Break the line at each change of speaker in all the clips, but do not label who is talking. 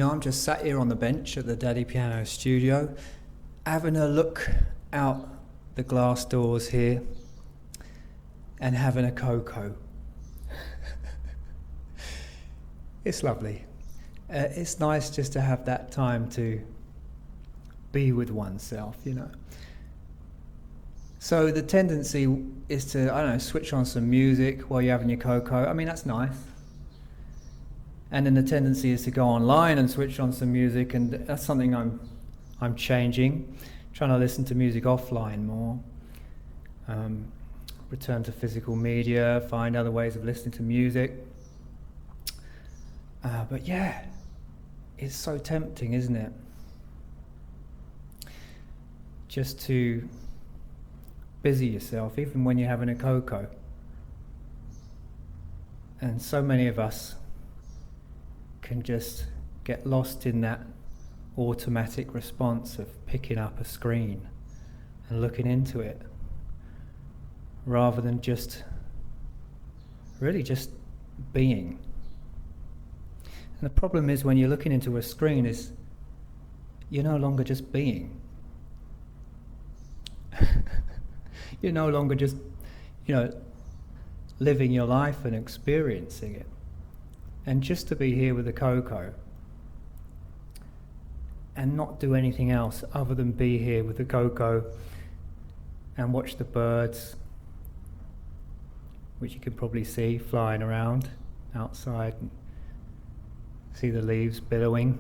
I'm just sat here on the bench at the Daddy Piano studio, having a look out the glass doors here and having a cocoa. It's lovely. It's nice just to have that time to be with oneself, So the tendency is to, switch on some music while you're having your cocoa. I mean, that's nice. And then the tendency is to go online and switch on some music, and that's something I'm changing, trying to listen to music offline more, return to physical media, find other ways of listening to music. But yeah, it's so tempting, isn't it? Just to busy yourself, even when you're having a cocoa. And so many of us can just get lost in that automatic response of picking up a screen and looking into it, rather than just being. And the problem is, when you're looking into a screen, is you're no longer just being. You're no longer just, living your life and experiencing it. And just to be here with the cocoa and not do anything else other than be here with the cocoa and watch the birds, which you can probably see flying around outside, and see the leaves billowing.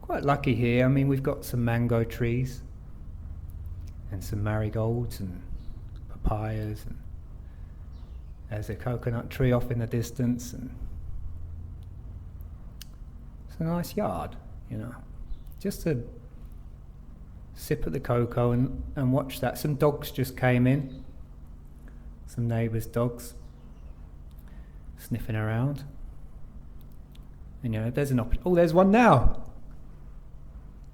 Quite lucky here. I mean, we've got some mango trees and some marigolds and papayas, and there's a coconut tree off in the distance, and it's a nice yard, just to sip at the cocoa and watch that. Some dogs just came in, some neighbours' dogs sniffing around, and there's an oh, there's one now.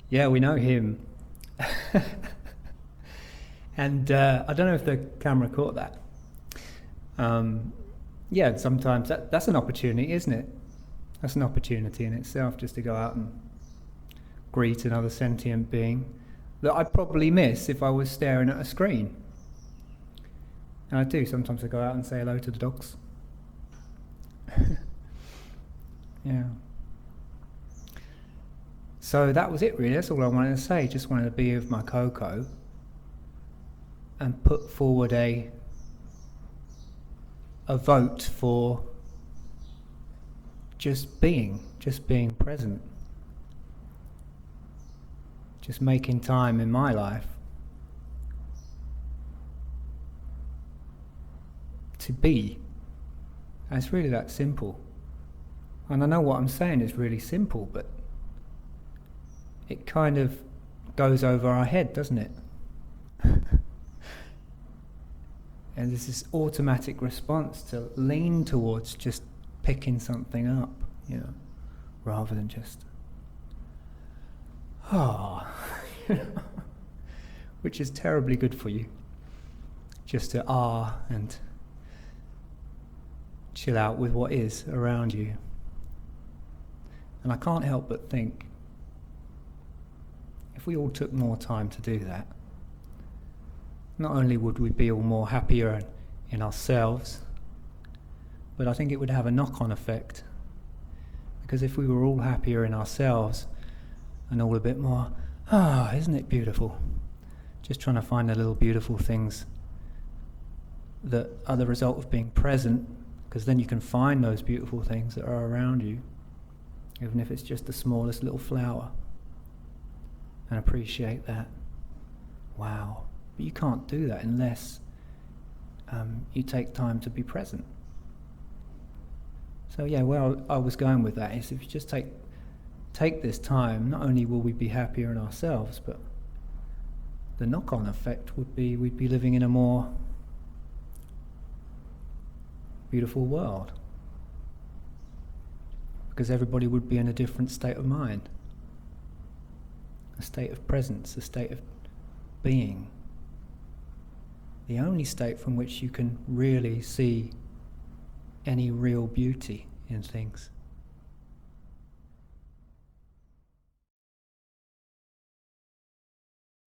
Yeah, we know him. And I don't know if the camera caught that. Yeah, sometimes that's an opportunity, isn't it? That's an opportunity in itself, just to go out and greet another sentient being that I'd probably miss if I was staring at a screen. And I do. Sometimes I go out and say hello to the dogs. Yeah. So that was it, really. That's all I wanted to say. Just wanted to be with my cocoa and put forward a vote for just being present, just making time in my life to be. And it's really that simple. And I know what I'm saying is really simple, but it kind of goes over our head, doesn't it? And there's this automatic response to lean towards just picking something up, rather than just, which is terribly good for you. Just to and chill out with what is around you. And I can't help but think, if we all took more time to do that, not only would we be all more happier in ourselves, but I think it would have a knock-on effect. Because if we were all happier in ourselves and all a bit more, isn't it beautiful? Just trying to find the little beautiful things that are the result of being present, because then you can find those beautiful things that are around you, even if it's just the smallest little flower, and appreciate that. Wow. But you can't do that unless you take time to be present. So yeah, where I was going with that is, if you just take this time, not only will we be happier in ourselves, but the knock-on effect would be we'd be living in a more beautiful world. Because everybody would be in a different state of mind. A state of presence, a state of being. The only state from which you can really see any real beauty in things.